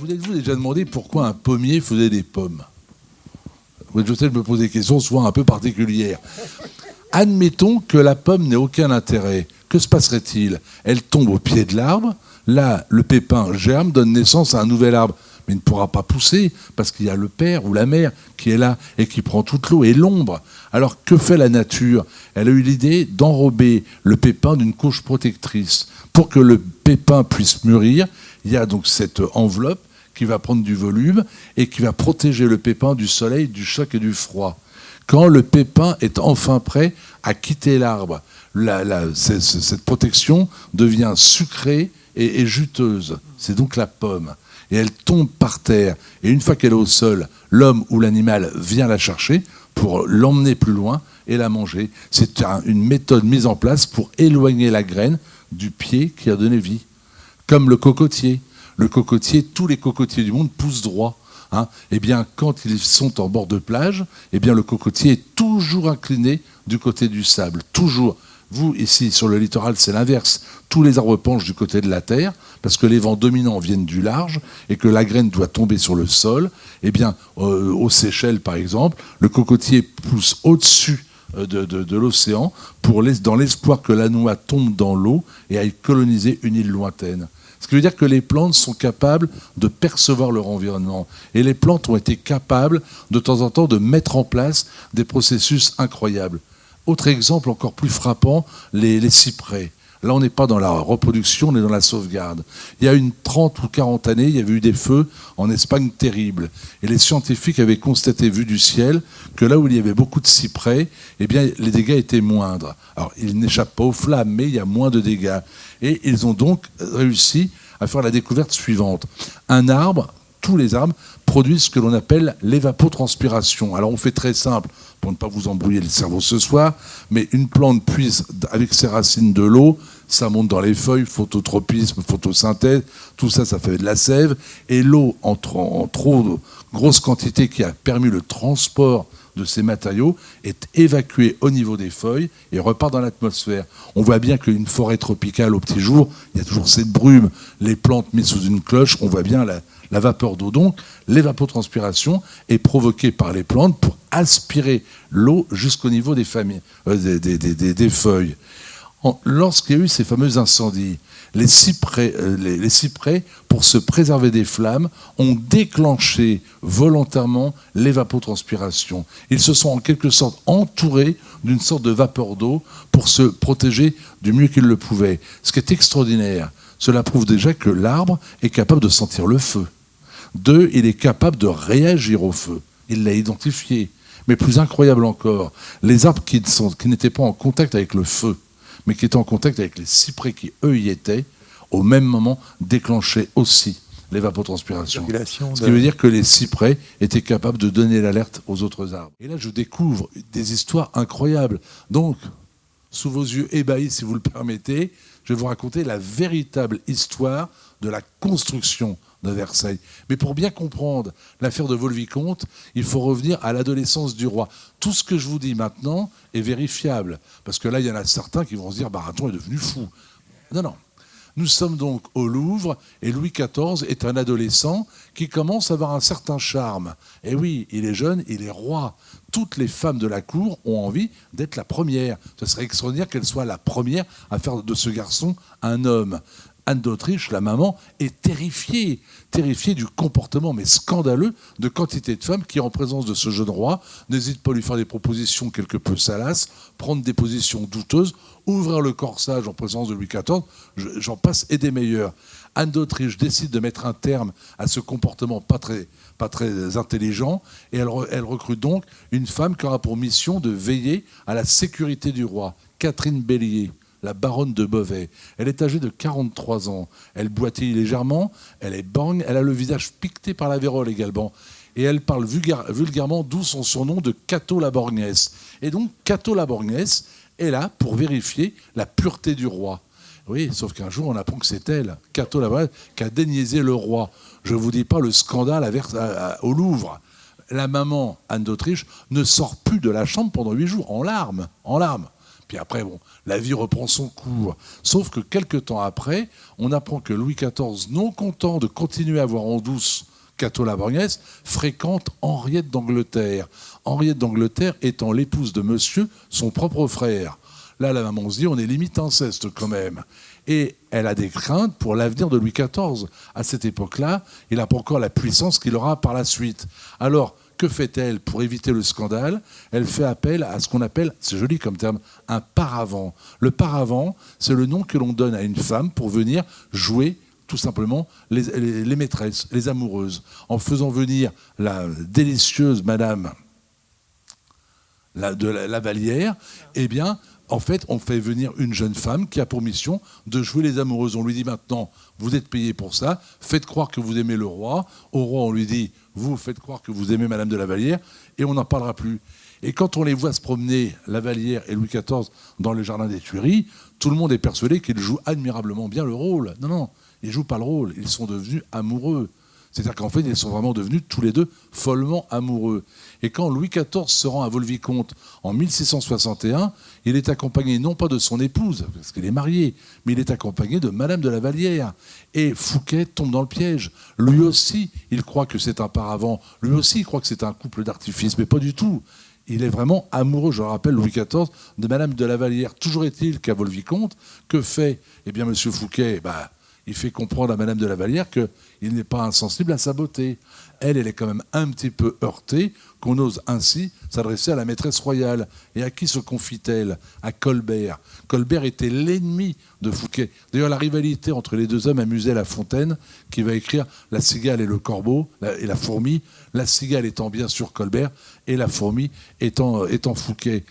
Vous êtes-vous déjà demandé pourquoi un pommier faisait des pommes? Oui, je sais, je me pose des questions souvent un peu particulières. Admettons que la pomme n'ait aucun intérêt. Que se passerait-il? Elle tombe au pied de l'arbre. Là, le pépin germe, donne naissance à un nouvel arbre. Mais il ne pourra pas pousser parce qu'il y a le père ou la mère qui est là et qui prend toute l'eau et l'ombre. Alors que fait la nature? Elle a eu l'idée d'enrober le pépin d'une couche protectrice. Pour que le pépin puisse mûrir, il y a donc cette enveloppe qui va prendre du volume et qui va protéger le pépin du soleil, du choc et du froid. Quand le pépin est enfin prêt à quitter l'arbre, cette protection devient sucrée et juteuse. C'est donc la pomme. Et elle tombe par terre. Et une fois qu'elle est au sol, l'homme ou l'animal vient la chercher pour l'emmener plus loin et la manger. C'est une méthode mise en place pour éloigner la graine du pied qui a donné vie. Comme le cocotier. Le cocotier, tous les cocotiers du monde poussent droit. Eh bien, quand ils sont en bord de plage, eh bien, le cocotier est toujours incliné du côté du sable. Toujours. Vous, ici, sur le littoral, c'est l'inverse. Tous les arbres penchent du côté de la terre, parce que les vents dominants viennent du large, et que la graine doit tomber sur le sol. Eh bien, aux Seychelles, par exemple, le cocotier pousse au-dessus de l'océan, dans l'espoir que la noix tombe dans l'eau et aille coloniser une île lointaine. Ce qui veut dire que les plantes sont capables de percevoir leur environnement. Et les plantes ont été capables, de temps en temps, de mettre en place des processus incroyables. Autre exemple encore plus frappant, les cyprès. Là, on n'est pas dans la reproduction, on est dans la sauvegarde. Il y a une 30 ou 40 années, il y avait eu des feux en Espagne terribles. Et les scientifiques avaient constaté, vu du ciel, que là où il y avait beaucoup de cyprès, eh bien, les dégâts étaient moindres. Alors, ils n'échappent pas aux flammes, mais il y a moins de dégâts. Et ils ont donc réussi à faire la découverte suivante. Un arbre, tous les arbres, produisent ce que l'on appelle l'évapotranspiration. Alors, on fait très simple, pour ne pas vous embrouiller le cerveau ce soir, mais une plante puise avec ses racines de l'eau, ça monte dans les feuilles, phototropisme, photosynthèse, tout ça, ça fait de la sève, et l'eau en trop grosse quantité qui a permis le transport de ces matériaux est évacuée au niveau des feuilles et repart dans l'atmosphère. On voit bien qu'une forêt tropicale au petit jour, il y a toujours cette brume, les plantes mises sous une cloche, on voit bien la vapeur d'eau. Donc, l'évapotranspiration est provoquée par les plantes pour aspirer l'eau jusqu'au niveau des feuilles. Lorsqu'il y a eu ces fameux incendies, les cyprès, pour se préserver des flammes, ont déclenché volontairement l'évapotranspiration. Ils se sont en quelque sorte entourés d'une sorte de vapeur d'eau pour se protéger du mieux qu'ils le pouvaient. Ce qui est extraordinaire, cela prouve déjà que l'arbre est capable de sentir le feu. 2, il est capable de réagir au feu. Il l'a identifié. Mais plus incroyable encore, les arbres qui n'étaient pas en contact avec le feu, mais qui étaient en contact avec les cyprès qui, eux, y étaient, au même moment, déclenchaient aussi l'évapotranspiration. Ce qui veut dire que les cyprès étaient capables de donner l'alerte aux autres arbres. Et là, je découvre des histoires incroyables. Donc, sous vos yeux ébahis, si vous le permettez, je vais vous raconter la véritable histoire de la construction de Versailles. Mais pour bien comprendre l'affaire de Vaux-le-Vicomte, il faut revenir à l'adolescence du roi. Tout ce que je vous dis maintenant est vérifiable. Parce que là, il y en a certains qui vont se dire « Baraton est devenu fou ». Non, non. Nous sommes donc au Louvre et Louis XIV est un adolescent qui commence à avoir un certain charme. Et oui, il est jeune, il est roi. Toutes les femmes de la cour ont envie d'être la première. Ce serait extraordinaire qu'elle soit la première à faire de ce garçon un homme. Anne d'Autriche, la maman, est terrifiée du comportement, mais scandaleux, de quantité de femmes qui, en présence de ce jeune roi, n'hésitent pas à lui faire des propositions quelque peu salaces, prendre des positions douteuses, ouvrir le corsage en présence de Louis XIV, j'en passe et des meilleurs. Anne d'Autriche décide de mettre un terme à ce comportement pas très intelligent, et elle recrute donc une femme qui aura pour mission de veiller à la sécurité du roi, Catherine Bélier, la baronne de Beauvais. Elle est âgée de 43 ans. Elle boitille légèrement, elle est borgne, elle a le visage piqueté par la vérole également. Et elle parle vulgairement, d'où son surnom de Cato la Borgnesse. Et donc, Cato la Borgnesse est là pour vérifier la pureté du roi. Oui, sauf qu'un jour, on apprend que c'est elle, Cato la Borgnesse, qui a déniaisé le roi. Je ne vous dis pas le scandale au Louvre. La maman, Anne d'Autriche, ne sort plus de la chambre pendant 8 jours, en larmes. Puis après, bon, la vie reprend son cours. Sauf que quelques temps après, on apprend que Louis XIV, non content de continuer à avoir en douce Cato la Borgnesse, fréquente Henriette d'Angleterre. Henriette d'Angleterre étant l'épouse de monsieur, son propre frère. Là, la maman se dit, on est limite inceste quand même. Et elle a des craintes pour l'avenir de Louis XIV. À cette époque-là, il n'a pas encore la puissance qu'il aura par la suite. Alors, que fait-elle pour éviter le scandale? Elle fait appel à ce qu'on appelle, c'est joli comme terme, un paravent. Le paravent, c'est le nom que l'on donne à une femme pour venir jouer tout simplement les maîtresses, les amoureuses, en faisant venir la délicieuse madame de la Vallière, eh bien, en fait, on fait venir une jeune femme qui a pour mission de jouer les amoureuses. On lui dit maintenant, vous êtes payé pour ça, faites croire que vous aimez le roi. Au roi, on lui dit, vous faites croire que vous aimez madame de la Vallière, et on n'en parlera plus. Et quand on les voit se promener, la Vallière et Louis XIV, dans le jardin des Tuileries, tout le monde est persuadé qu'ils jouent admirablement bien le rôle. Non, non, ils ne jouent pas le rôle, ils sont devenus amoureux. C'est-à-dire qu'en fait, ils sont vraiment devenus tous les deux follement amoureux. Et quand Louis XIV se rend à Vaux-le-Vicomte en 1661, il est accompagné non pas de son épouse, parce qu'il est marié, mais il est accompagné de Madame de la Vallière. Et Fouquet tombe dans le piège. Lui aussi, il croit que c'est un paravent. Lui aussi, il croit que c'est un couple d'artifice, mais pas du tout. Il est vraiment amoureux, je le rappelle, Louis XIV, de Madame de la Vallière. Toujours est-il qu'à Vaux-le-Vicomte, que fait M. Fouquet? Il fait comprendre à Madame de la Vallière qu'il n'est pas insensible à sa beauté. Elle est quand même un petit peu heurtée qu'on ose ainsi s'adresser à la maîtresse royale. Et à qui se confie-t-elle? À Colbert. Colbert était l'ennemi de Fouquet. D'ailleurs, la rivalité entre les deux hommes amusait La Fontaine, qui va écrire La cigale et le corbeau, et la fourmi. La cigale étant bien sûr Colbert, et la fourmi étant Fouquet.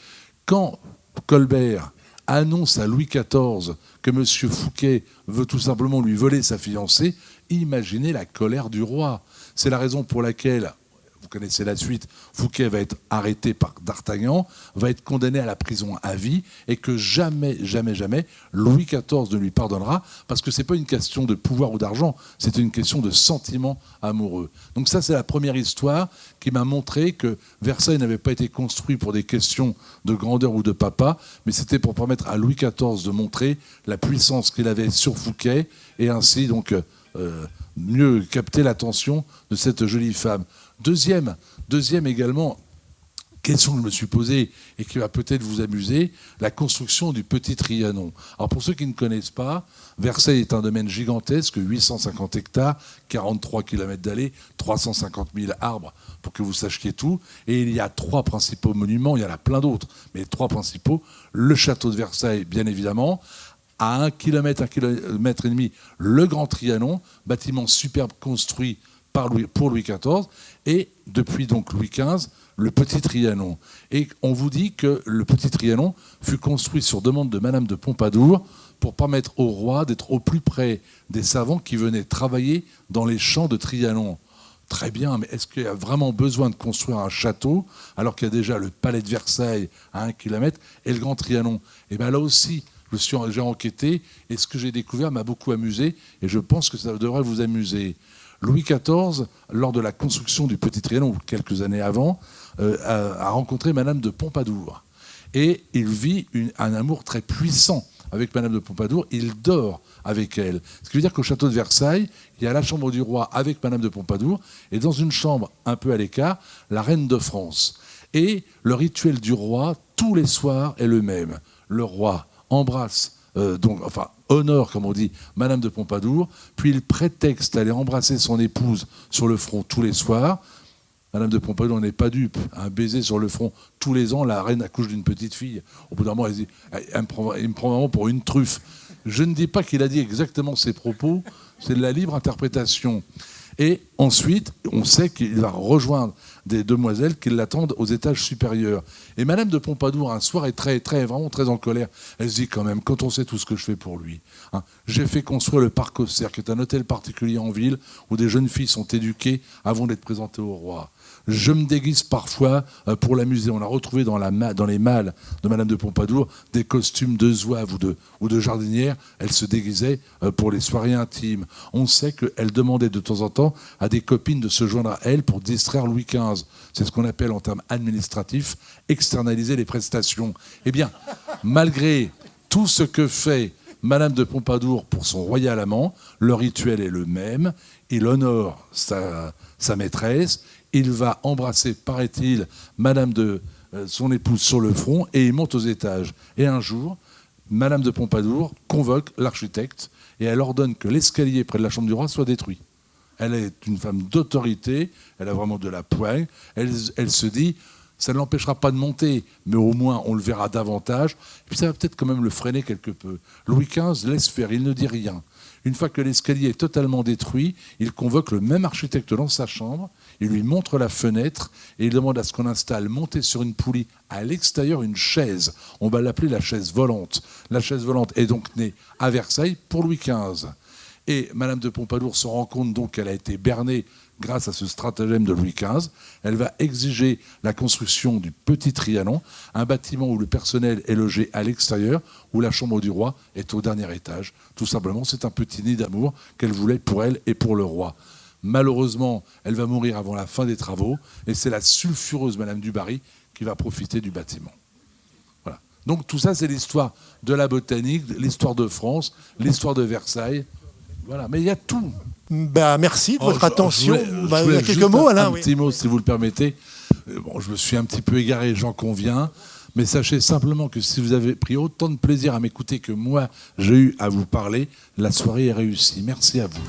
Quand Colbert annonce à Louis XIV que M. Fouquet veut tout simplement lui voler sa fiancée, imaginez la colère du roi. C'est la raison pour laquelle, vous connaissez la suite, Fouquet va être arrêté par d'Artagnan, va être condamné à la prison à vie, et que jamais, jamais, jamais, Louis XIV ne lui pardonnera, parce que ce n'est pas une question de pouvoir ou d'argent, c'est une question de sentiment amoureux. Donc ça, c'est la première histoire qui m'a montré que Versailles n'avait pas été construit pour des questions de grandeur ou de papa, mais c'était pour permettre à Louis XIV de montrer la puissance qu'il avait sur Fouquet, et ainsi donc mieux capter l'attention de cette jolie femme. Deuxième également, question que je me suis posée et qui va peut-être vous amuser, la construction du Petit Trianon. Alors pour ceux qui ne connaissent pas, Versailles est un domaine gigantesque, 850 hectares, 43 km d'allées, 350 000 arbres, pour que vous sachiez tout. Et il y a 3 principaux monuments, il y en a plein d'autres, mais les 3 principaux, le château de Versailles, bien évidemment, à 1 km, 1,5 km, le Grand Trianon, bâtiment superbe construit pour Louis XIV, et depuis donc Louis XV, le Petit Trianon. Et on vous dit que le Petit Trianon fut construit sur demande de Madame de Pompadour pour permettre au roi d'être au plus près des savants qui venaient travailler dans les champs de Trianon. Très bien, mais est-ce qu'il y a vraiment besoin de construire un château alors qu'il y a déjà le palais de Versailles à 1 km et le Grand Trianon? Et bien là aussi, j'ai enquêté et ce que j'ai découvert m'a beaucoup amusé et je pense que ça devrait vous amuser. Louis XIV, lors de la construction du Petit Trianon, ou quelques années avant, a rencontré Madame de Pompadour. Et il vit un amour très puissant avec Madame de Pompadour. Il dort avec elle. Ce qui veut dire qu'au château de Versailles, il y a la chambre du roi avec Madame de Pompadour, et dans une chambre un peu à l'écart, la reine de France. Et le rituel du roi, tous les soirs, est le même. Le roi embrasse, honore, comme on dit, Madame de Pompadour, puis il prétexte d'aller embrasser son épouse sur le front tous les soirs. Madame de Pompadour n'est pas dupe. Un baiser sur le front tous les ans, la reine accouche d'une petite fille. Au bout d'un moment, elle dit, il me prend vraiment pour une truffe. Je ne dis pas qu'il a dit exactement ces propos, c'est de la libre interprétation. Et ensuite, on sait qu'il va rejoindre des demoiselles qui l'attendent aux étages supérieurs. Et Madame de Pompadour, un soir, est vraiment très en colère. Elle se dit quand même, quand on sait tout ce que je fais pour lui, j'ai fait construire le Parc Auxerre, qui est un hôtel particulier en ville, où des jeunes filles sont éduquées avant d'être présentées au roi. Je me déguise parfois pour l'amuser. On a retrouvé dans les malles de Madame de Pompadour des costumes de zouave ou de jardinière. Elle se déguisait pour les soirées intimes. On sait qu'elle demandait de temps en temps à des copines de se joindre à elle pour distraire Louis XV. C'est ce qu'on appelle en termes administratifs externaliser les prestations. Eh bien, malgré tout ce que fait Madame de Pompadour pour son royal amant, le rituel est le même. Il honore sa maîtresse. Il va embrasser, paraît-il, Madame de son épouse sur le front et il monte aux étages. Et un jour, Madame de Pompadour convoque l'architecte et elle ordonne que l'escalier près de la chambre du roi soit détruit. Elle est une femme d'autorité, elle a vraiment de la poigne. Elle se dit, ça ne l'empêchera pas de monter, mais au moins on le verra davantage. Et puis ça va peut-être quand même le freiner quelque peu. Louis XV laisse faire, il ne dit rien. Une fois que l'escalier est totalement détruit, il convoque le même architecte dans sa chambre, il lui montre la fenêtre et il demande à ce qu'on installe, montée sur une poulie à l'extérieur, une chaise. On va l'appeler la chaise volante. La chaise volante est donc née à Versailles pour Louis XV. Et Madame de Pompadour se rend compte donc qu'elle a été bernée grâce à ce stratagème de Louis XV. Elle va exiger la construction du Petit Trianon, un bâtiment où le personnel est logé à l'extérieur, où la chambre du roi est au dernier étage. Tout simplement, c'est un petit nid d'amour qu'elle voulait pour elle et pour le roi. Malheureusement, elle va mourir avant la fin des travaux, et c'est la sulfureuse Madame du Barry qui va profiter du bâtiment. Voilà. Donc tout ça, c'est l'histoire de la botanique, l'histoire de France, l'histoire de Versailles. Voilà, mais il y a tout. Merci de votre attention. Je voulais quelques mots, Alain. Un petit mot, si vous le permettez. Bon, je me suis un petit peu égaré, j'en conviens. Mais sachez simplement que si vous avez pris autant de plaisir à m'écouter que moi, j'ai eu à vous parler, la soirée est réussie. Merci à vous.